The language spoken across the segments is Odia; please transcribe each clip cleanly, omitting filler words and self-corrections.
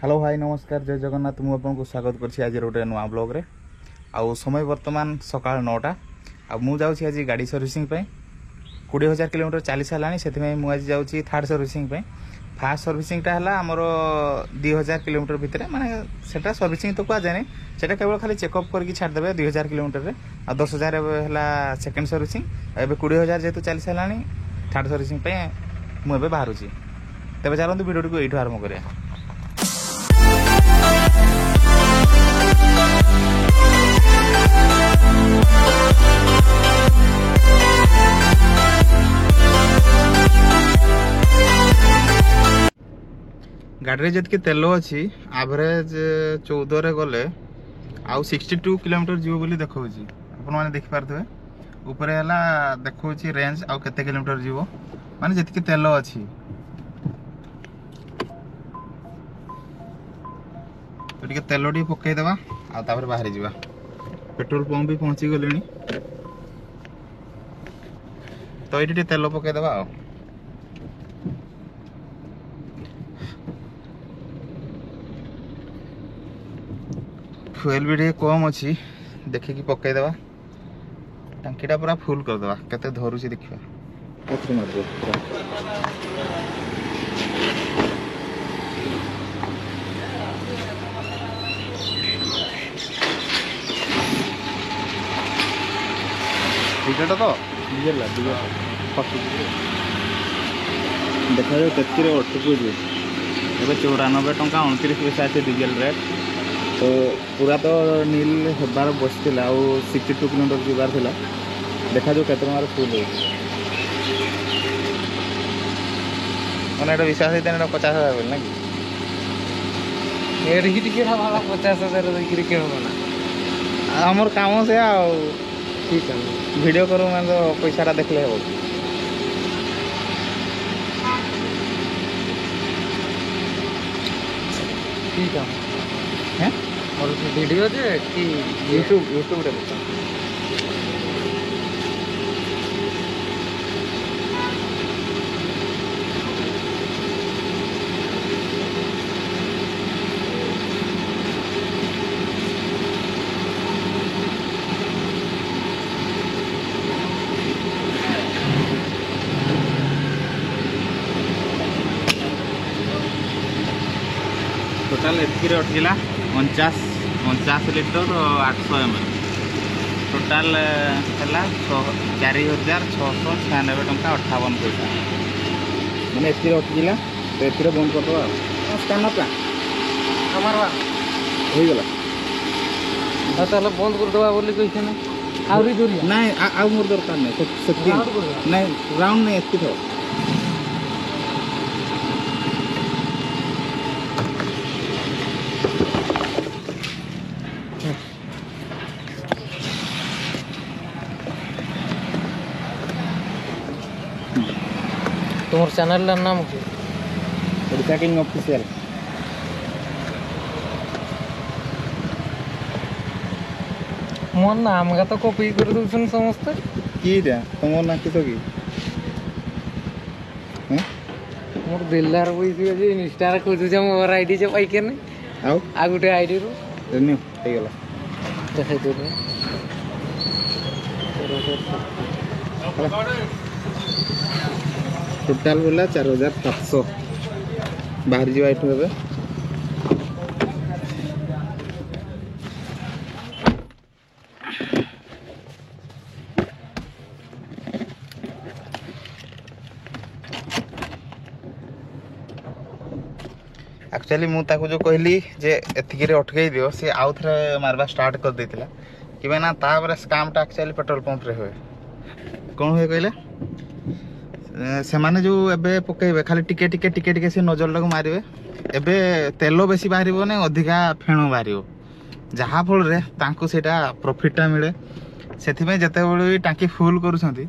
हेलो भाई नमस्कार जय जगन्नाथ मुझे आपको स्वागत करछि आज गोटे नुआ ब्लॉग रे आउ समय वर्तमान सकाळ 9टा आ मु जाउछि आज गाड़ी सर्विसिंग पे 20,000 किलोमीटर चली सारानी से आज जाउछि थर्ड सर्विसिंग पे फास्ट सर्विसिंग टा हला हमरो 2,000 किलोमीटर भितर माने सेटा सर्विसिंग तो कुआ जाने सेटा केवल खाली चेकअप करके छाड़ देबे 2,000 किलोमीटर रे आ 10,000 हला सेकंड सर्विसिंग एबे 20,000 जेतु चली सारानी थर्ड सर्विसिंग पे मु एबे बाहरुछि तबे चलंतु वीडियो को एठो आरंभ करिया। गाड़ी रे जतके तेल अच्छी एवरेज 14 रे गले आउ 62 किलोमीटर जीव बोली देखौछि अपन माने देख पारथबे ऊपर हला देखौछि रेंज आउ केते किलोमीटर जीव माने जतके तेल अच्छी तो टिके तेल पकई देबा आ तापर बाहर जीवा पेट्रोल पंप भी पहुंची गलेनी तो ये तेल पकई देबा आ फ्यूल भी टे कम अच्छी देखिकी पकई देबा टांकीटा पूरा फुल कर देबा केते धरुची देखिबा पथर मार दे टिकट तो डीजल देखा जाओ केतकी अटकू ए 94 टंका 29 पैसा अच्छे डीजल रेट तो पूरा तो नील होबार बसला आ 62 किलोमीटर जीवार था देखा जाओ केते टंकार फुल हो मैंने विश्वास होता है 50,000 बोल ना कि 50,000 आमर काम से आओ ठीक है वीडियो करूँ मैं तो पैसा देखले हो ठीक है हैं और वीडियो जे कि यूट्यूब रे बता टोटाल एतकी अटकिला 49 लिटर 800 ml टोटाल है 4,696 टंका 58 पैसा मैंने एतकी अटकिला तो एतकी बंद कर दो स्कैनर का हमारा हो गला ताले बंद कर दवा बोली कइसे ना आउरी दूरिया नहीं आ मोर दरकार नहीं राउंड नहीं एतकी थो तुम्हार चैनल का नाम की ओडिशा किंग ऑफिशियल मोर नाम का तो कॉपी कर दूसन समस्त की रे तुमर ना कितो की हैं मोर दिलदार बोइसी जे इंस्टा रे खोजु जे मोर आईडी जे पाई के ने आ गुटे आईडी रो रेन्यू हे गेला देखाइ दे टोटाल बोला 4,700 बाहर जीवा एठो बे एक्चुअली मु ताको जो कहली जे एतिकी रे अटकई दियो से आउ थरे मारबा स्टार्ट कर देतिला कि ना तापर स्कैम टा एक्चुअली पेट्रोल पंप रे होय कोन होय कहले से माने जो एबे पकेबे खाली टिके टिके टिके टिके से नजर लगु मारिबे एबे तेलो बेसी बाहरिबो ने अधिका फेणो बाहरिबो जहा फल रे तांको सेटा प्रॉफिट टा मिले सेथि में जते बळे टांकी फुल करूछंती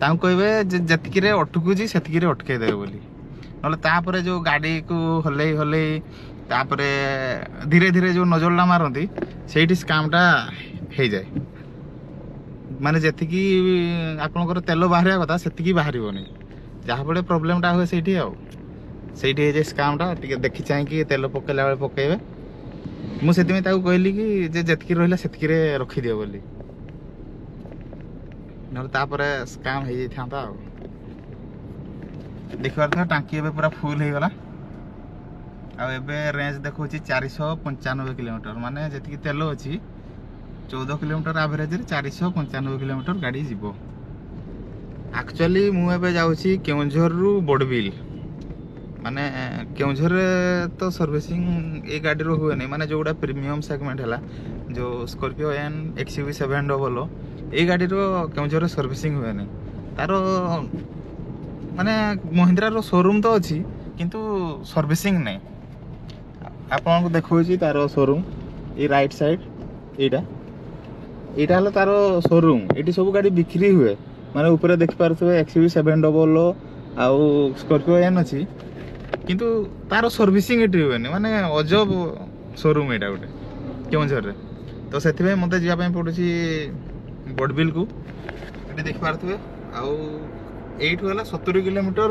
तांको कहबे जतिकी रे अटकु जी सेतिकी रे अटके देबे बोली नले तापरे जो गाड़ी को हले हले तापरे धीरे धीरे जो नजरला मारंती सेठी स्कैम टा हे जाय माने जतिकी आपनकर तेल बाहरिया कथा सेतिकी बाहरिबो नै जहाँ फल प्रोब्लेम टा हुए से ସେଇଠି ହେଇଯାଏ ସ୍କାମ୍ଟା ଟିକେ ଦେଖି ଚାହିଁକି ତେଲ ପକେଇଲା ବେଳେ ପକେଇବେ। ମୁଁ ସେଥିପାଇଁ ତାକୁ କହିଲି କି ଯେ ଯେତିକି ରହିଲା ସେତିକିରେ ରଖିଦିଅ ବୋଲି, ନହେଲେ ତାପରେ ସ୍କାମ୍ ହେଇଯାଇଥାନ୍ତା। ଆଉ ଦେଖିପାରୁଥିବେ ଟାଙ୍କି ଏବେ ପୁରା ଫୁଲ୍ ହେଇଗଲା। ଆଉ ଏବେ ରେଞ୍ଜ ଦେଖାଉଛି 495 କିଲୋମିଟର, ମାନେ ଯେତିକି ତେଲ ଅଛି 14 କିଲୋମିଟର ଆଭରେଜରେ 495 କିଲୋମିଟର ଗାଡ଼ି ଯିବ। ଆକ୍ଚୁଆଲି ମୁଁ ଏବେ ଯାଉଛି କେଉଁଝରରୁ ବଡ଼ବିଲ। ମାନେ କେଉଁଝରରେ ତ ସର୍ଭିସିଂ ଏଇ ଗାଡ଼ିର ହୁଏନି, ମାନେ ଯେଉଁଗୁଡ଼ା ପ୍ରିମିୟମ୍ ସେଗମେଣ୍ଟ ହେଲା, ଯେଉଁ ସ୍କର୍ପିଓ ଏନ୍ XUV 700 ଏଇ ଗାଡ଼ିର କେଉଁଝରରେ ସର୍ଭିସିଂ ହୁଏନି। ତାର ମାନେ ମହିନ୍ଦ୍ରାର ସୋରୁମ୍ ତ ଅଛି କିନ୍ତୁ ସର୍ଭିସିଂ ନାହିଁ। ଆପଣଙ୍କୁ ଦେଖାଉଛି ତାର ସୋରୁମ୍, ଏଇ ରାଇଟ୍ ସାଇଡ୍ ଏଇଟା ହେଲା ତାର ସୋରୁମ୍। ଏଠି ସବୁ ଗାଡ଼ି ବିକ୍ରି ହୁଏ, ମାନେ ଉପରେ ଦେଖିପାରୁଥିବେ XUV 700 ଆଉ ସ୍କର୍ପିଓ ଏନ୍ ଅଛି, କିନ୍ତୁ ତାର ସର୍ଭିସିଂ ଏଠି ହୁଏନି। ମାନେ ଅଜବ ସୋରୁମ୍ ଏଇଟା ଗୋଟେ କେଉଁଝରରେ। ତ ସେଥିପାଇଁ ମୋତେ ଯିବା ପାଇଁ ପଡ଼ୁଛି ବଡ଼ବିଲକୁ। ଏଠି ଦେଖିପାରୁଥିବେ, ଆଉ ଏଇଠୁ ହେଲା 70 କିଲୋମିଟର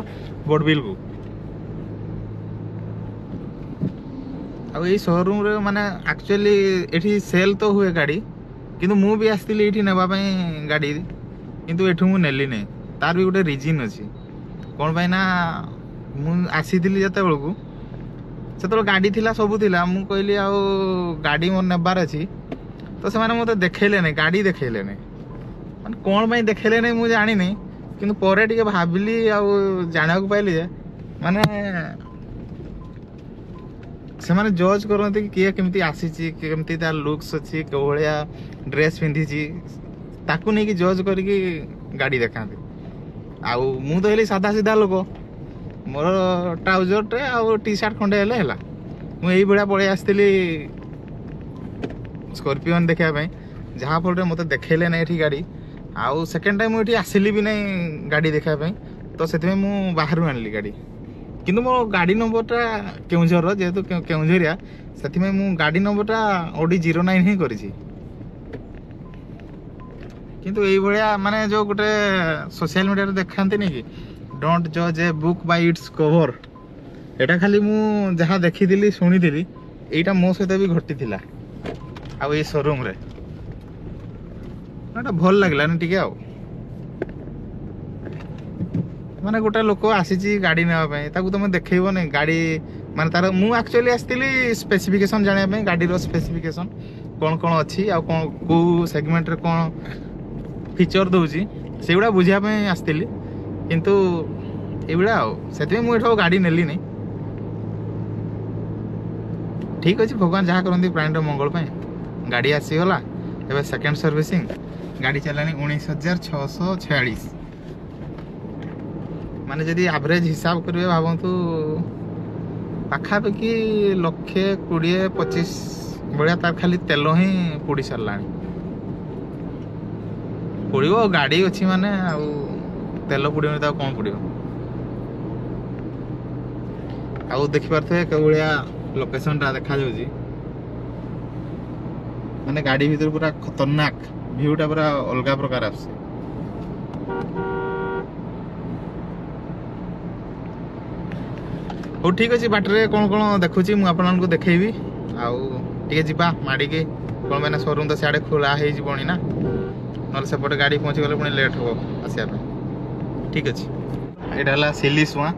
ବଡ଼ବିଲକୁ। ଆଉ ଏଇ ସୋରୁମ୍ରେ ମାନେ ଆକ୍ଚୁଆଲି ଏଠି ସେଲ୍ ତ ହୁଏ ଗାଡ଼ି, କିନ୍ତୁ ମୁଁ ବି ଆସିଥିଲି ଏଇଠି ନେବା ପାଇଁ ଗାଡ଼ି, କିନ୍ତୁ ଏଠୁ ମୁଁ ନେଲି ନାହିଁ। ତାର ବି ଗୋଟେ ରିଜିନ୍ ଅଛି। କ'ଣ ପାଇଁ ନା ମୁଁ ଆସିଥିଲି ଯେତେବେଳକୁ, ସେତେବେଳେ ଗାଡ଼ି ଥିଲା, ସବୁ ଥିଲା। ମୁଁ କହିଲି ଆଉ ଗାଡ଼ି ମୋର ନେବାର ଅଛି, ତ ସେମାନେ ମୋତେ ଦେଖେଇଲେନି, ଗାଡ଼ି ଦେଖେଇଲେନି। ମାନେ କ'ଣ ପାଇଁ ଦେଖେଇଲେନି ମୁଁ ଜାଣିନି, କିନ୍ତୁ ପରେ ଟିକେ ଭାବିଲି ଆଉ ଜାଣିବାକୁ ପାଇଲି ଯେ ମାନେ ସେମାନେ ଜଜ୍ କରନ୍ତି କି କିଏ କେମିତି ଆସିଛି, କେମିତି ତାର ଲୁକ୍ସ ଅଛି, କେଉଁ ଭଳିଆ ଡ୍ରେସ୍ ପିନ୍ଧିଛି, ତାକୁ ନେଇକି ଜଜ୍ କରିକି ଗାଡ଼ି ଦେଖାନ୍ତି। ଆଉ ମୁଁ ତ ହେଲି ସାଧା ସିଧା ଲୋକ, ମୋର ଟ୍ରାଉଜରଟେ ଆଉ ଟି ସାର୍ଟ ଖଣ୍ଡେ ହେଲେ ହେଲା। ମୁଁ ଏଇଭଳିଆ ପଳେଇ ଆସିଥିଲି ସ୍କର୍ପିଓନ୍ ଦେଖିବା ପାଇଁ, ଯାହାଫଳରେ ମୋତେ ଦେଖେଇଲେ ନାହିଁ ଏଠି ଗାଡ଼ି। ଆଉ ସେକେଣ୍ଡ ଟାଇମ୍ ମୁଁ ଏଠି ଆସିଲି ବି ନାହିଁ ଗାଡ଼ି ଦେଖିବା ପାଇଁ, ତ ସେଥିପାଇଁ ମୁଁ ବାହାରୁ ଆଣିଲି ଗାଡ଼ି। କିନ୍ତୁ ମୋ ଗାଡ଼ି ନମ୍ବରଟା କେଉଁଝରର, ଯେହେତୁ କେଉଁଝରିଆ, ସେଥିପାଇଁ ମୁଁ ଗାଡ଼ି ନମ୍ବରଟା Audi 09 ହିଁ କରିଛି। କିନ୍ତୁ ଏଇଭଳିଆ ମାନେ ଯେଉଁ ଗୋଟେ ସୋସିଆଲ ମିଡ଼ିଆରେ ଦେଖାନ୍ତିନି କି ଡୋଣ୍ଟ ଜଜ୍ a book by its cover, ଏଇଟା ଖାଲି ମୁଁ ଯାହା ଦେଖିଥିଲି ଶୁଣିଥିଲି, ଏଇଟା ମୋ ସହିତ ବି ଘଟିଥିଲା। ଆଉ ଏଇ ସୋରୁମ୍ରେ ଏଇଟା ଭଲ ଲାଗିଲାନି ଟିକେ। ଆଉ ମାନେ ଗୋଟେ ଲୋକ ଆସିଛି ଗାଡ଼ି ନେବା ପାଇଁ, ତାକୁ ତମେ ଦେଖେଇବନି ଗାଡ଼ି, ମାନେ ତାର ମୁଁ ଆକ୍ଚୁଆଲି ଆସିଥିଲି ସ୍ପେସିଫିକେସନ୍ ଜାଣିବା ପାଇଁ, ଗାଡ଼ିର ସ୍ପେସିଫିକେସନ୍ କ'ଣ କ'ଣ ଅଛି, ଆଉ କ'ଣ କେଉଁ ସେଗମେଣ୍ଟରେ କ'ଣ ଫିଚର୍ ଦେଉଛି, ସେଗୁଡ଼ା ବୁଝିବା ପାଇଁ ଆସିଥିଲି। କିନ୍ତୁ ଏଇଭଳିଆ ଆଉ, ସେଥିପାଇଁ ମୁଁ ଏଠୁ ଗାଡ଼ି ନେଲିନି। ଠିକ୍ ଅଛି, ଭଗବାନ ଯାହା କରନ୍ତି ପ୍ରାଣୀର ମଙ୍ଗଳ ପାଇଁ। ଗାଡ଼ି ଆସିଗଲା, ଏବେ ସେକେଣ୍ଡ ସର୍ଭିସିଂ। ଗାଡ଼ି ଚାଲିଲାଣି 19,646। ମାନେ ଯଦି ଆଭରେଜ ହିସାବ କରିବେ, ଭାବନ୍ତୁ ପାଖାପାଖି 1,20,25 ଭଳିଆ ତାର ଖାଲି ତେଲ ହିଁ ପୋଡ଼ି ସାରିଲାଣି। ପୋଡ଼ିବ, ଗାଡ଼ି ଅଛି ମାନେ ଆଉ ତେଲ ପୋଡ଼ିବନି ତ ଆଉ କ'ଣ ପୋଡ଼ିବ। ଆଉ ଦେଖିପାରୁଥିବେ କେଉଁ ଭଳିଆ ଲୋକେସନଟା ଦେଖାଯାଉଛି, ମାନେ ଗାଡ଼ି ଭିତରେ ପୁରା ଖତରନାକ ଭିୟୁଟା ପୁରା ଅଲଗା ପ୍ରକାର ଆସୁଛି। ହଉ ଠିକ୍ ଅଛି, ବାଟରେ କ'ଣ କ'ଣ ଦେଖୁଛି ମୁଁ ଆପଣମାନଙ୍କୁ ଦେଖେଇବି। ଆଉ ଟିକେ ଯିବା ମାଡ଼ିକି, କ'ଣ ପାଇଁ ନା ସୋରୁମ୍ ତ ସିଆଡ଼େ ଖୋଲା ହେଇଯିବଣି ନା, ନହେଲେ ସେପଟେ ଗାଡ଼ି ପହଞ୍ଚିଗଲେ ପୁଣି ଲେଟ୍ ହେବ ଆସିବା ପାଇଁ। ଠିକ୍ ଅଛି, ଏଇଟା ହେଲା ସିଲିସୁଆଁ,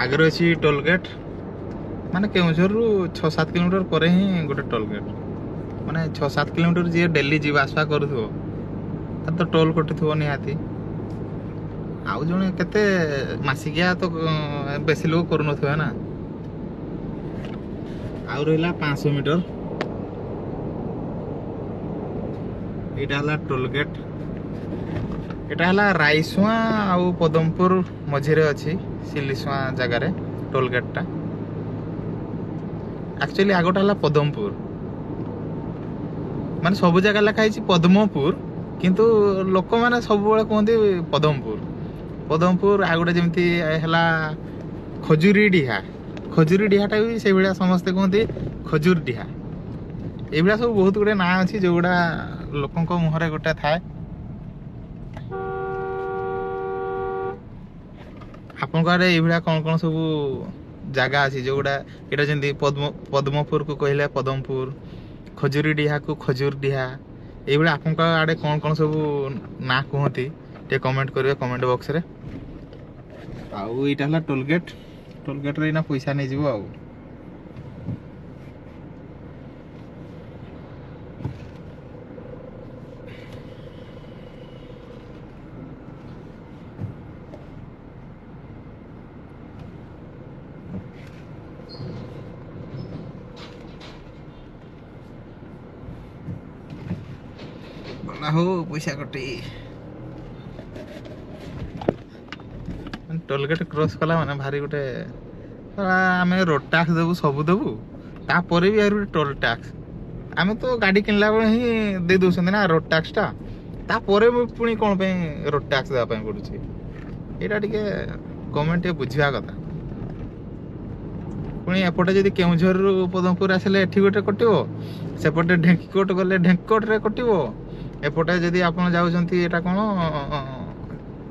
ଆଗରେ ଅଛି ଟୋଲ୍ ଗେଟ୍। ମାନେ କେଉଁଝରରୁ 6-7 କିଲୋମିଟର ପରେ ହିଁ ଗୋଟେ ଟୋଲ୍ ଗେଟ୍। ମାନେ 6-7 କିଲୋମିଟର ଯିଏ ଡେଲି ଯିବା ଆସିବା କରୁଥିବ, ତାର ତ ଟୋଲ୍ କଟୁଥିବ ନିହାତି। ଆଉ ଜଣେ କେତେ ମାସିକିଆ ତ ବେଶୀ ଲୋକ କରୁନଥିବେ ନା। ଆଉ ରହିଲା 500 ମିଟର, ଏଇଟା ହେଲା ଟୋଲ୍ ଗେଟ୍। ଏଇଟା ହେଲା ରାଇସୁଆଁ ଆଉ ପଦମପୁର ମଝିରେ ଅଛି, ସିଲିସୁଆଁ ଜାଗାରେ ଟୋଲ୍ ଗେଟ୍ଟା। ଆକ୍ଚୁଆଲି ଆଗଟା ହେଲା ପଦମପୁର, ମାନେ ସବୁ ଜାଗା ଲେଖା ହେଇଛି ପଦ୍ମପୁର, କିନ୍ତୁ ଲୋକମାନେ ସବୁବେଳେ କୁହନ୍ତି ପଦମପୁର। ପଦମପୁର ଆଉ ଗୋଟେ ଯେମିତି ହେଲା ଖଜୁରୀ ଡିହା, ଖଜୁରୀ ଡିହାଟା ବି ସେଇଭଳିଆ ସମସ୍ତେ କୁହନ୍ତି ଖଜୁର ଡିହା। ଏଇଭଳିଆ ସବୁ ବହୁତ ଗୁଡ଼େ ନାଁ ଅଛି, ଯେଉଁଗୁଡ଼ା ଲୋକଙ୍କ ମୁହଁରେ ଗୋଟେ ଥାଏ। ଆପଣଙ୍କ ଆଡ଼େ ଏଇଭଳିଆ କ'ଣ କ'ଣ ସବୁ ଜାଗା ଅଛି ଯୋଉଗୁଡ଼ା ଏଇଟା ଯେମିତି ପଦ୍ମପୁରକୁ କହିଲେ ପଦମପୁର, ଖଜୁରୀ ଡିହାକୁ ଖଜୁର ଡିହା, ଏଇଭଳିଆ ଆପଣଙ୍କ ଆଡ଼େ କ'ଣ କ'ଣ ସବୁ ନାଁ କୁହନ୍ତି ଟିକେ କମେଣ୍ଟ କରିବେ କମେଣ୍ଟ ବକ୍ସରେ। ଆଉ ଏଇଟା ହେଲା ଟୋଲଗେଟ୍, ଟୋଲଗେଟ୍ରେ ଏଇନା ପଇସା ନେଇଯିବ ଆଉ। ହଉ ପଇସା କଟି ଟୋଲଗେଟ୍ କ୍ରସ୍ କଲା ମାନେ ଭାରି ଗୋଟେ ଆମେ ରୋଡ୍ ଟ୍ୟାକ୍ସ ଦେବୁ ସବୁ ଦେବୁ, ତାପରେ ବି ଆହୁରି ଗୋଟେ ଟୋଲ୍ ଟ୍ୟାକ୍ସ। ଆମେ ତ ଗାଡ଼ି କିଣିଲା ବେଳେ ହିଁ ଦେଇ ଦେଉଛନ୍ତି ନା ରୋଡ୍ ଟ୍ୟାକ୍ସଟା, ତାପରେ ପୁଣି କ'ଣ ପାଇଁ ରୋଡ୍ ଟ୍ୟାକ୍ସ ଦେବା ପାଇଁ ପଡ଼ୁଛି? ଏଇଟା ଟିକେ ଗଭର୍ଣ୍ଣମେଣ୍ଟ ଟିକେ ବୁଝିବା କଥା। ପୁଣି ଏପଟେ ଯଦି କେଉଁଝରରୁ ପଦମପୁର ଆସିଲେ ଏଠି ଗୋଟେ କଟିବ, ସେପଟେ ଢେଙ୍କିକୋଟ ଗଲେ ଢେଙ୍କିକୋଟରେ କଟିବ, ଏପଟେ ଯଦି ଆପଣ ଯାଉଛନ୍ତି ଏଇଟା କ'ଣ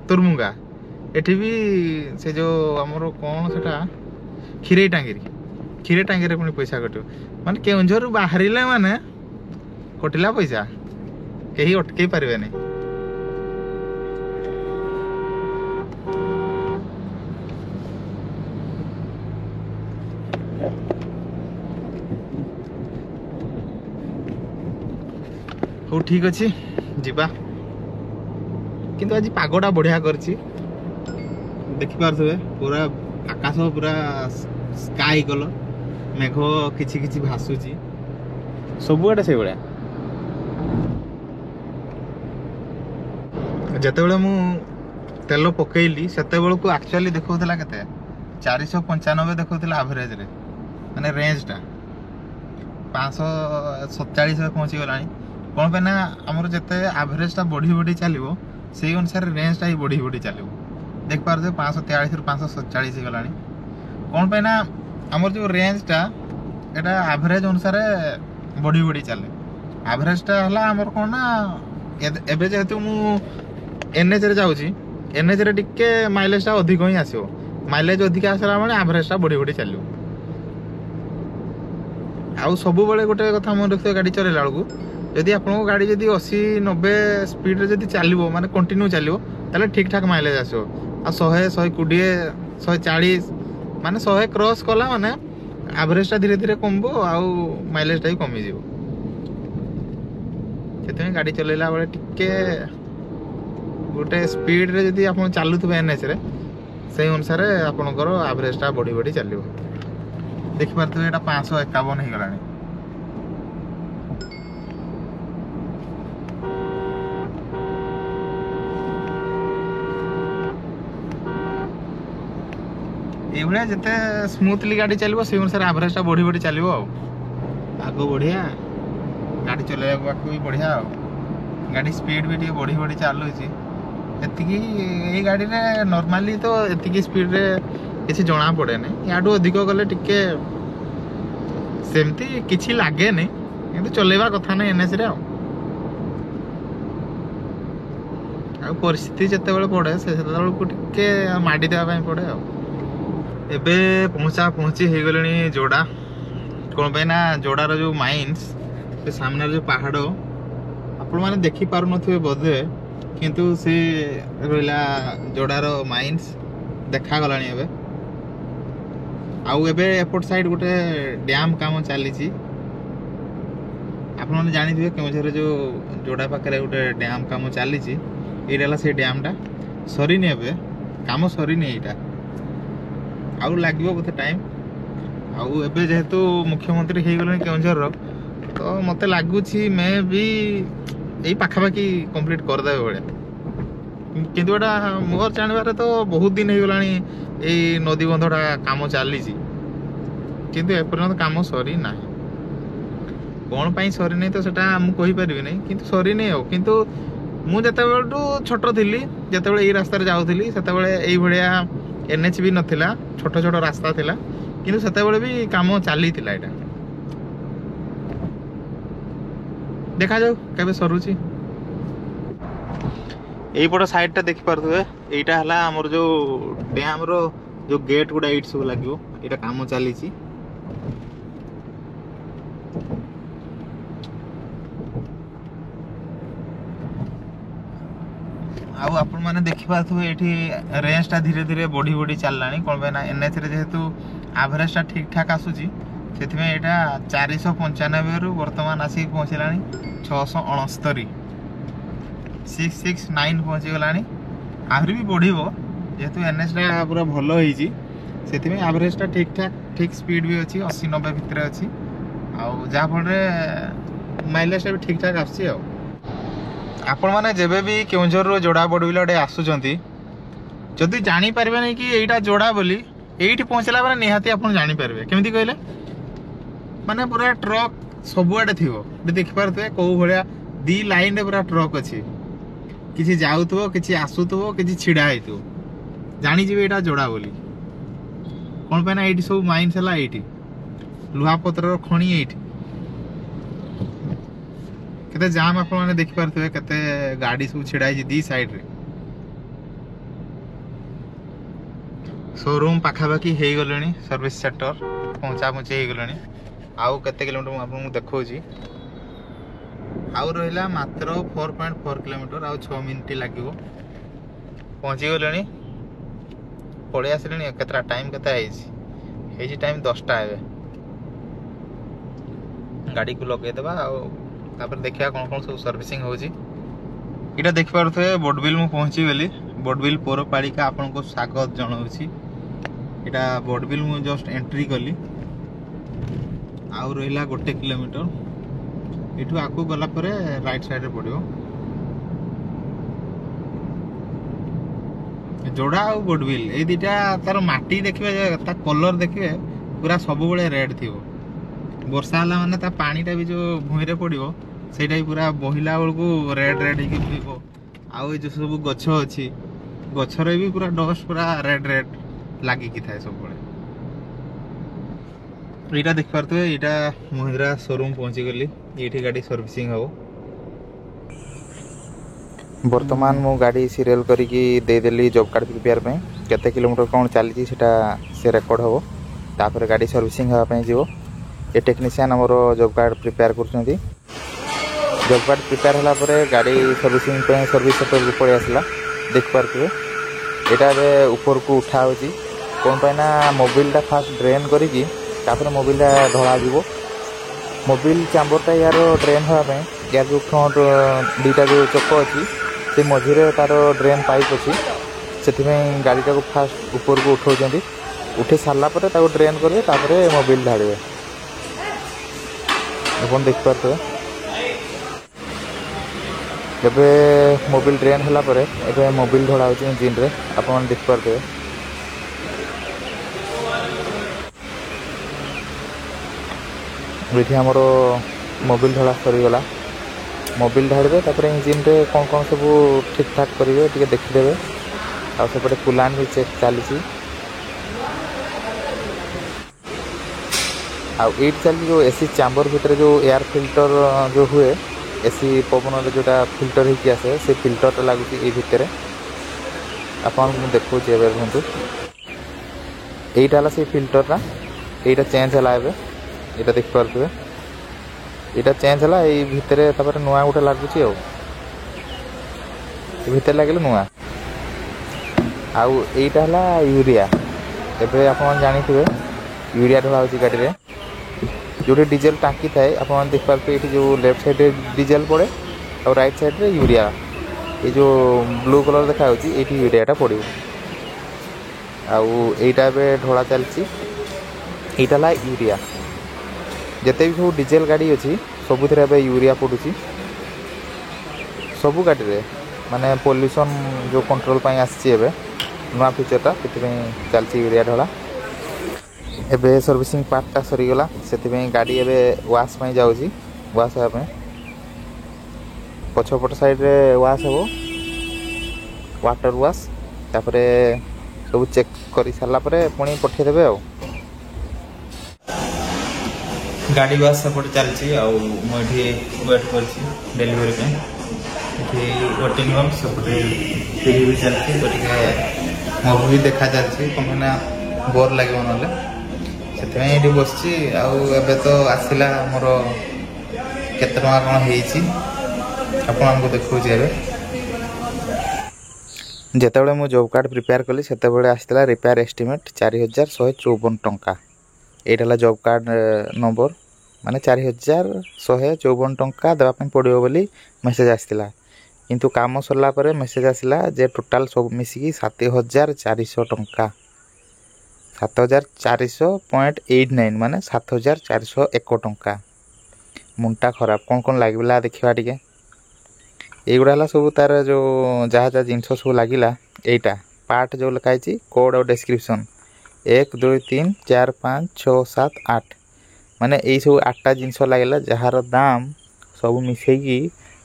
ତୁର୍ମୁଙ୍ଗା, ଏଠି ବି ସେ ଯେଉଁ ଆମର କ'ଣ ସେଟା କ୍ଷୀରେଇ ଟାଙ୍ଗିରେ ପୁଣି ପଇସା କଟିବ। ମାନେ କେଉଁଝରରୁ ବାହାରିଲେ ମାନେ କଟିଲା ପଇସା, କେହି ଅଟକେଇ ପାରିବେନି। ହଉ ଠିକ୍ ଅଛି ଯିବା, କିନ୍ତୁ ଆଜି ପାଗଟା ବଢ଼ିଆ କରିଛି, ଦେଖିପାରୁଥିବେ ପୁରା ଆକାଶ ପୁରା ସ୍କାଇ କଲର୍, ମେଘ କିଛି କିଛି ଭାସୁଛି, ସବୁଆଡ଼େ ସେଇଭଳିଆ। ଯେତେବେଳେ ମୁଁ ତେଲ ପକେଇଲି ସେତେବେଳକୁ ଆକ୍ଚୁଆଲି ଦେଖାଉଥିଲା କେତେ 495 ଦେଖାଉଥିଲା ଆଭରେଜରେ, ମାନେ ରେଞ୍ଜଟା 547 ପହଞ୍ଚିଗଲାଣି। କ'ଣ ପାଇଁ ନା ଆମର ଯେତେ ଆଭରେଜଟା ବଢ଼ି ବଢ଼ି ଚାଲିବ ସେଇ ଅନୁସାରେ ରେଞ୍ଜଟା ହିଁ ବଢ଼ି ବଢ଼ି ଚାଲିବ। ଦେଖିପାରୁଥିବେ 543ରୁ 547 ହେଇଗଲାଣି। କ'ଣ ପାଇଁ ନା ଆମର ଯେଉଁ ରେଞ୍ଜଟା ଏଇଟା ଆଭରେଜ ଅନୁସାରେ ବଢ଼ି ବଢ଼ି ଚାଲେ। ଆଭରେଜଟା ହେଲା ଆମର କ'ଣ ନା ଏବେ ଯେହେତୁ ମୁଁ ଏନ୍ଏଚ୍ରେ ଯାଉଛି, ଏନ୍ଏଚ୍ରେ ଟିକେ ମାଇଲେଜଟା ଅଧିକ ହିଁ ଆସିବ, ମାଇଲେଜ ଅଧିକା ଆସିଲା ମାନେ ଆଭରେଜଟା ବଢ଼ି ବଢ଼ି ଚାଲିବ। ଆଉ ସବୁବେଳେ ଗୋଟେ କଥା ମନେ ରଖିଥିବେ ଗାଡ଼ି ଚଲାଇଲା ବେଳକୁ, ଯଦି ଆପଣଙ୍କ ଗାଡ଼ି ଯଦି 80-90 ସ୍ପିଡ଼ରେ ଯଦି ଚାଲିବ ମାନେ କଣ୍ଟିନ୍ୟୁ ଚାଲିବ ତାହେଲେ ଠିକ୍ ଠାକ୍ ମାଇଲେଜ ଆସିବ। ଆଉ 100, 120, 140 ମାନେ 100 କ୍ରସ୍ କଲା ମାନେ ଆଭରେଜଟା ଧୀରେ ଧୀରେ କମିବ ଆଉ ମାଇଲେଜଟା ବି କମିଯିବ। ସେଥିପାଇଁ ଗାଡ଼ି ଚଲାଇଲା ବେଳେ ଟିକେ ଗୋଟେ ସ୍ପିଡ଼ରେ ଯଦି ଆପଣ ଚାଲୁଥିବେ ଏନ୍ଏଚ୍ରେ ସେଇ ଅନୁସାରେ ଆପଣଙ୍କର ଆଭରେଜଟା ବଢ଼ି ବଢ଼ି ଚାଲିବ। ଦେଖିପାରୁଥିବେ ଏଇଟା 551 ହେଇଗଲାଣି। এইভଳିଆ ଯେତେ ସ୍ମୁଥଲି ଗାଡ଼ି ଚାଲିବ ସେଇ ଅନୁସାରେ ଆଭରେଜଟା ବଢ଼ି ବଢ଼ି ଚାଲିବ। ଆଉ ଆଗ ବଢ଼ିଆ ଗାଡ଼ି ଚଲାଇବାକୁ ବି ବଢ଼ିଆ, ଆଉ ଗାଡ଼ି ସ୍ପିଡ଼ ବି ଟିକେ ବଢ଼ି ବଢ଼ି ଚାଲୁଛି। ଏତିକି ଏଇ ଗାଡ଼ିରେ ନର୍ମାଲି ତ ଏତିକି ସ୍ପିଡ଼ରେ କିଛି ଜଣା ପଡ଼େନି, ୟାଠୁ ଅଧିକ ଗଲେ ଟିକେ ସେମିତି କିଛି ଲାଗେନି, କିନ୍ତୁ ଚଲେଇବା କଥା ନାହିଁ ଏନ୍ଏଚ୍ରେ। ଆଉ ପରିସ୍ଥିତି ଯେତେବେଳେ ପଡ଼େ ସେତେବେଳକୁ ଟିକେ ମାଡ଼ି ଦେବା ପାଇଁ ପଡ଼େ। ଆଉ ଏବେ ପହଞ୍ଚି ହେଇଗଲେଣି ଯୋଡ଼ା। କ'ଣ ପାଇଁ ନା ଯୋଡ଼ାର ଯେଉଁ ମାଇନ୍ସ, ସେ ସାମ୍ନାରେ ଯେଉଁ ପାହାଡ଼ ଆପଣମାନେ ଦେଖିପାରୁନଥିବେ ବୋଧେ, କିନ୍ତୁ ସେ ରହିଲା ଯୋଡ଼ାର ମାଇନ୍ସ ଦେଖାଗଲାଣି ଏବେ। ଆଉ ଏବେ ଏପଟ ସାଇଡ୍ ଗୋଟେ ଡ୍ୟାମ୍ କାମ ଚାଲିଛି। ଆପଣମାନେ ଜାଣିଥିବେ କେଉଁଝରରେ ଯେଉଁ ଯୋଡ଼ା ପାଖରେ ଗୋଟେ ଡ୍ୟାମ୍ କାମ ଚାଲିଛି, ଏଇଟା ହେଲା ସେ ଡ୍ୟାମ୍ଟା। ସରିନି, ଏବେ କାମ ସରିନି, ଏଇଟା ଆଉ ଲାଗିବ ବୋଧେ ଟାଇମ୍। ଆଉ ଏବେ ଯେହେତୁ ମୁଖ୍ୟମନ୍ତ୍ରୀ ହେଇଗଲେଣି କେଉଁଝରର, ତ ମୋତେ ଲାଗୁଛି ମେ ବି ଏଇ ପାଖାପାଖି କମ୍ପ୍ଲିଟ୍ କରିଦେବେ ଭଳିଆ। କିନ୍ତୁ ଏଇଟା ମୋର ଜାଣିବାରେ ତ ବହୁତ ଦିନ ହେଇଗଲାଣି ଏଇ ନଦୀବନ୍ଧଟା କାମ ଚାଲିଛି, କିନ୍ତୁ ଏପର୍ଯ୍ୟନ୍ତ କାମ ସରିନାହିଁ। କ'ଣ ପାଇଁ ସରିନାହିଁ ତ ସେଟା ମୁଁ କହିପାରିବି ନାହିଁ, କିନ୍ତୁ ସରିନି। ଆଉ କିନ୍ତୁ ମୁଁ ଯେତେବେଳଠୁ ଛୋଟ ଥିଲି, ଯେତେବେଳେ ଏଇ ରାସ୍ତାରେ ଯାଉଥିଲି, ସେତେବେଳେ ଏଇଭଳିଆ ଏନ୍ଏଚ୍ ବି ନଥିଲା, ଛୋଟ ଛୋଟ ରାସ୍ତା ଥିଲା, କିନ୍ତୁ ସେତେବେଳେ ବି କାମ ଚାଲିଥିଲା। ଏଇଟା ଦେଖାଯାଉ କେବେ ସରୁଛି। এইପଟ ସାଇଡ୍ଟା ଦେଖିପାରୁଥିବେ ଏଇଟା ହେଲା ଆମର ଯେଉଁ ଡ୍ୟାମ୍ର ଯେଉଁ ଗେଟ୍ ଗୁଡ଼ା ଏଇଠି ସବୁ ଲାଗିବ। ଏଇଟା କାମ ଚାଲିଛି। ଆଉ ଆପଣମାନେ ଦେଖିପାରୁଥିବେ ଏଇଠି ରେଞ୍ଜଟା ଧୀରେ ଧୀରେ ବଢ଼ି ବଢ଼ି ଚାଲିଲାଣି। କ'ଣ ପାଇଁ ନା ଏନ୍ଏଚ୍ରେ ଯେହେତୁ ଆଭରେଜଟା ଠିକ୍ ଠାକ୍ ଆସୁଛି ସେଥିପାଇଁ ଏଇଟା 495ରୁ ବର୍ତ୍ତମାନ ଆସିକି ପହଞ୍ଚିଲାଣି 669 669 ପହଞ୍ଚିଗଲାଣି। ଆହୁରି ବି ବଢ଼ିବ ଯେହେତୁ ଏନ୍ଏଚ୍ଟା ପୁରା ଭଲ ହେଇଛି ସେଥିପାଇଁ ଆଭରେଜଟା ଠିକ୍ ଠାକ୍ ଠିକ୍ ସ୍ପିଡ୍ ବି ଅଛି 80-90 ଭିତରେ ଅଛି। ଆଉ ଯାହାଫଳରେ ମାଇଲେଜଟା ବି ଠିକ୍ ଠାକ୍ ଆସୁଛି। ଆଉ ଆପଣମାନେ ଯେବେ ବି କେଉଁଝରରୁ ଯୋଡ଼ା ବଡ଼ବିଲ ଆଡ଼େ ଆସୁଛନ୍ତି ଯଦି ଜାଣିପାରିବେନି କି ଏଇଟା ଯୋଡ଼ା ବୋଲି ଏଇଠି ପହଞ୍ଚିଲା ପରେ ନିହାତି ଆପଣ ଜାଣିପାରିବେ। କେମିତି କହିଲେ ମାନେ ପୁରା ଟ୍ରକ୍ ସବୁଆଡ଼େ ଥିବ। ଦେଖିପାରୁଥିବେ କେଉଁ ଭଳିଆ 2 ଲାଇନ୍ରେ ପୁରା ଟ୍ରକ୍ ଅଛି। କିଛି ଯାଉଥିବ କିଛି ଆସୁଥିବ କିଛି ଛିଡ଼ା ହେଇଥିବ ଜାଣିଯିବେ ଏଇଟା ଯୋଡ଼ା ବୋଲି। କ'ଣ ପାଇଁ ନା ଏଇଠି ସବୁ ମାଇନ୍ସ ହେଲା ଏଇଠି ଲୁହାପତ୍ରର ଖଣି ଏଇଠି। କେତେ ଜାମ୍ ଆପଣମାନେ ଦେଖିପାରୁଥିବେ କେତେ ଗାଡ଼ି ସବୁ ଛିଡ଼ା ହେଇଛି 2 ସାଇଡ୍ରେ। ଶୋରୁମ୍ ପାଖାପାଖି ହେଇଗଲେଣି ସର୍ଭିସ୍ ସେଣ୍ଟର ପହଞ୍ଚାପହଞ୍ଚି ହେଇଗଲେଣି। ଆଉ କେତେ କିଲୋମିଟର ମୁଁ ଆପଣଙ୍କୁ ଦେଖାଉଛି। ଆଉ ରହିଲା ମାତ୍ର 4.4 କିଲୋମିଟର। ଆଉ 6 ମିନିଟ୍ ଲାଗିବ ପହଞ୍ଚିଗଲେଣି। ପଳେଇ ଆସିଲେଣି। କେତେଟା ଟାଇମ୍ କେତେ ହେଇଛି ଟାଇମ୍ 10ଟା। ଏବେ ଗାଡ଼ିକୁ ଲଗେଇଦେବା ଆଉ ତାପରେ ଦେଖିବା କ'ଣ କ'ଣ ସବୁ ସର୍ଭିସିଂ ହେଉଛି। ଏଇଟା ଦେଖିପାରୁଥିବେ ବଡ଼ବିଲ ମୁଁ ପହଞ୍ଚିଗଲି। ବଡ଼ବିଲ ପୌରପାଳିକା ଆପଣଙ୍କୁ ସ୍ୱାଗତ ଜଣାଉଛି। ଏଇଟା ବଡ଼ବିଲ ମୁଁ ଜଷ୍ଟ ଏଣ୍ଟ୍ରି କଲି। ଆଉ ରହିଲା 1 କିଲୋମିଟର। ଏଠୁ ଆଗକୁ ଗଲା ପରେ ରାଇଟ୍ ସାଇଡ୍ରେ ପଡ଼ିବ। ଯୋଡ଼ା ଆଉ ବଡ଼ବିଲ ଏଇ ଦୁଇଟା ତାର ମାଟି ଦେଖିବେ ତା କଲର୍ ଦେଖିବେ ପୁରା ସବୁବେଳେ ରେଡ୍ ଥିବ। ବର୍ଷା ହେଲା ମାନେ ତା ପାଣିଟା ବି ଯେଉଁ ଭୂଇଁରେ ପଡ଼ିବ ସେଇଟା ବି ପୁରା ବହିଲା ବେଳକୁ ରେଡ୍ ହେଇକି ବୋହିବ। ଆଉ ଏଇ ଯେଉଁ ସବୁ ଗଛ ଅଛି ଗଛରେ ବି ପୁରା ଡଷ୍ଟ ପୁରା ରେଡ୍ ଲାଗିକି ଥାଏ ସବୁବେଳେ। ଏଇଟା ଦେଖିପାରୁଥିବେ ଏଇଟା ମହିନ୍ଦ୍ରା ଶୋରୁମ୍ ପହଞ୍ଚିଗଲି। ଏଇଠି ଗାଡ଼ି ସର୍ଭିସିଂ ହେବ। ବର୍ତ୍ତମାନ ମୁଁ ଗାଡ଼ି ସିରିଏଲ୍ କରିକି ଦେଇଦେଲି ଜବ୍ କାର୍ଡ଼ ପ୍ରିପେୟାର ପାଇଁ। କେତେ କିଲୋମିଟର କ'ଣ ଚାଲିଛି ସେଇଟା ସେ ରେକର୍ଡ଼ ହେବ। ତାପରେ ଗାଡ଼ି ସର୍ଭିସିଂ ହେବା ପାଇଁ ଯିବ। ଏ ଟେକ୍ନିସିଆନ୍ ଆମର ଜବ୍ କାର୍ଡ଼ ପ୍ରିପେୟାର କରୁଛନ୍ତି। ଜବ୍ କାର୍ଡ଼ ପ୍ରିପେୟାର ହେଲା ପରେ ଗାଡ଼ି ସର୍ଭିସିଂ ପାଇଁ ସର୍ଭିସ୍ ସେଣ୍ଟରକୁ ପଳେଇ ଆସିଲା। ଦେଖିପାରୁଥିବେ ଏଇଟା ଏବେ ଉପରକୁ ଉଠା ହେଉଛି। କ'ଣ ପାଇଁ ନା ମୋବିଲଟା ଫାଷ୍ଟ ଡ୍ରେନ୍ କରିକି ତାପରେ ମୋବିଲଟା ଢଳାଯିବ। ମୋବିଲ ଚାମ୍ବରଟା ୟାର ଡ୍ରେନ୍ ହେବା ପାଇଁ ୟାର ଯେଉଁ ଫ୍ରଣ୍ଟ 2ଟା ଯେଉଁ ଚକ ଅଛି ସେ ମଝିରେ ତାର ଡ୍ରେନ୍ ପାଇପ୍ ଅଛି। ସେଥିପାଇଁ ଗାଡ଼ିଟାକୁ ଫାଷ୍ଟ ଉପରକୁ ଉଠାଉଛନ୍ତି। ଉଠେଇ ସାରିଲା ପରେ ତାକୁ ଡ୍ରେନ୍ କରିବେ ତାପରେ ମୋବିଲ ଢାଳିବେ। ଆପଣ ଦେଖିପାରୁଥିବେ ଏବେ ମୋବିଲ ଡ୍ରେନ୍ ହେଲା ପରେ ଏବେ ମୋବିଲ ଢଳା ହେଉଛି ଇଞ୍ଜିନ୍ରେ। ଆପଣମାନେ ଦେଖିପାରୁଥିବେ ଏଇଠି ଆମର ମୋବିଲ ଢଳା ସରିଗଲା। ମୋବିଲ ଢାଳିବେ ତାପରେ ଇଞ୍ଜିନ୍ରେ କ'ଣ କ'ଣ ସବୁ ଠିକ୍ ଠାକ୍ କରିବେ ଟିକେ ଦେଖିଦେବେ। ଆଉ ସେପଟେ କୁଲାନ୍ ବି ଚେକ୍ ଚାଲିଛି। ଆଉ ଏଇଠି ଚାଲିଛି ଯେଉଁ ଏସି ଚାମ୍ବର ଭିତରେ ଯେଉଁ ଏୟାର ଫିଲ୍ଟର ଯେଉଁ ହୁଏ ଏସି ପବନରେ ଯେଉଁଟା ଫିଲ୍ଟର ହେଇକି ଆସେ ସେ ଫିଲ୍ଟରଟା ଲାଗୁଛି ଏଇ ଭିତରେ। ଆପଣଙ୍କୁ ମୁଁ ଦେଖାଉଛି ଏବେ କୁହନ୍ତୁ। এইটা হলো সেই ফিল্টরটা, এইটা চেঞ্জ হলা ଏବେ, এটা ଦେଖିପାରୁଥିବେ এটা চেঞ্জ হলা। এই ভিতরে তারপরে নয়া গোটে লাগুଛି ଆଉ এই ভিতরে লাগিলে নয়া। ଆଉ এইটা হলা ୟୁରିଆ। ଏବେ ଆପଣ ଜାଣିଥିବେ ୟୁରିଆ ଢଳା ହେଉଛି ଗାଡ଼ିରେ। ଯେଉଁଠି ଡିଜେଲ ଟାଙ୍କି ଥାଏ ଆପଣ ଦେଖିପାରୁଥିବେ ଏଇଠି ଯେଉଁ ଲେଫ୍ଟ ସାଇଡ଼୍ରେ ଡିଜେଲ ପଡ଼େ ଆଉ ରାଇଟ୍ ସାଇଡ଼୍ରେ ୟୁରିଆ। এই ଯେଉଁ ବ୍ଲୁ କଲର୍ ଦେଖାଯାଉଛି ଏଇଠି ୟୁରିଆଟା ପଡ଼ିବ। ଆଉ এইটা ଏବେ ଢଳା ଚାଲିଛି। এইଟା ହେଲା ୟୁରିଆ। ଯେତେ ବି ସବୁ ଡିଜେଲ ଗାଡ଼ି ଅଛି ସବୁଥିରେ ଏବେ ୟୁରିଆ ପଡ଼ୁଛି। ସବୁ ଗାଡ଼ିରେ ମାନେ ପଲ୍ୟୁସନ୍ ଯେଉଁ କଣ୍ଟ୍ରୋଲ୍ ପାଇଁ ଆସିଛି ଏବେ ନୂଆ ଫିଚର୍ଟା, ସେଥିପାଇଁ ଚାଲିଛି ୟୁରିଆ ଢଳା। ଏବେ ସର୍ଭିସିଂ ପାର୍ଟଟା ସରିଗଲା, ସେଥିପାଇଁ ଗାଡ଼ି ଏବେ ୱାଶ୍ ପାଇଁ ଯାଉଛି, ୱାଶ୍ ହେବା ପାଇଁ। ପଛପଟ ସାଇଡ଼୍ରେ ୱାଶ୍ ହେବ, ୱାଟର୍ ୱାଶ୍। ତାପରେ ସବୁ ଚେକ୍ କରି ସାରିଲା ପରେ ପୁଣି ପଠାଇଦେବେ ଆଉ। ଗାଡ଼ି ୱାଶ୍ ସେପଟେ ଚାଲିଛି ଆଉ ମୁଁ ଏଠି ୱେଟ୍ କରିଛି ଡେଲିଭରି ପାଇଁ। वेटिंग रूम सेपटे टीवी भी चलती मूवी देखा चलती कहीं बोर लगे ना से बस तो आसला मोर केते टका कौन आपको देखा जितेबाला मु जॉब कार्ड प्रिपेयर कली से आसला रिपेयर एस्टिमेट 4154 टंका यहाँ जॉब कार्ड नंबर माने 4154 टंका देवाई पड़ो बोली मेसेज आसला किंतु काम सरला पर मेसेज आसला जे टोटाल सब मिसिकी 7400 टंका 7400.89 माने 7401 टंका मुंटा खराब कौन कौन लगला देखा टे युड़ा सब तार जो जहाँ जहाँ जिनस सब लगिला यहीटा पार्ट जो लिखाई कोड और डिस्क्रिप्शन 1 2 3 4 5 6 7 8 माने यही सब 8टा जिनस लगे जार दाम सब मिसेकी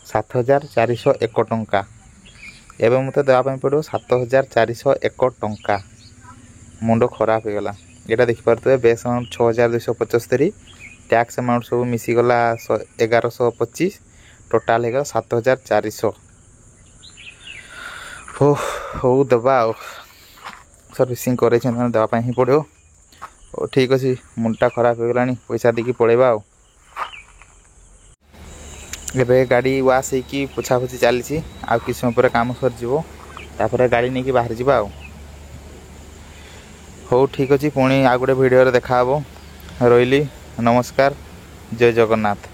7401 टंका एवं मत देवाई पड़ो 7401 टंका मुंड खराब हो गला यहाँ देखिपे बेस अमाउंट 6275 टैक्स अमाउंट सब मिसीगला 1125 टोटाल है 7400 हो दबा सर्विसिंग करे देवाई ही पड़ो ठीक अच्छे मुंडा खराब हो गला पैसा देकी पड़ेगा एबे गाड़ी वाश होगी पोछापोछी चली आ कि समय पर काम सर गाड़ी नहीं बाहर जावा हो ठीक अच्छे पुणी आ गोटे भिडियो देखा रही नमस्कार जय जगन्नाथ।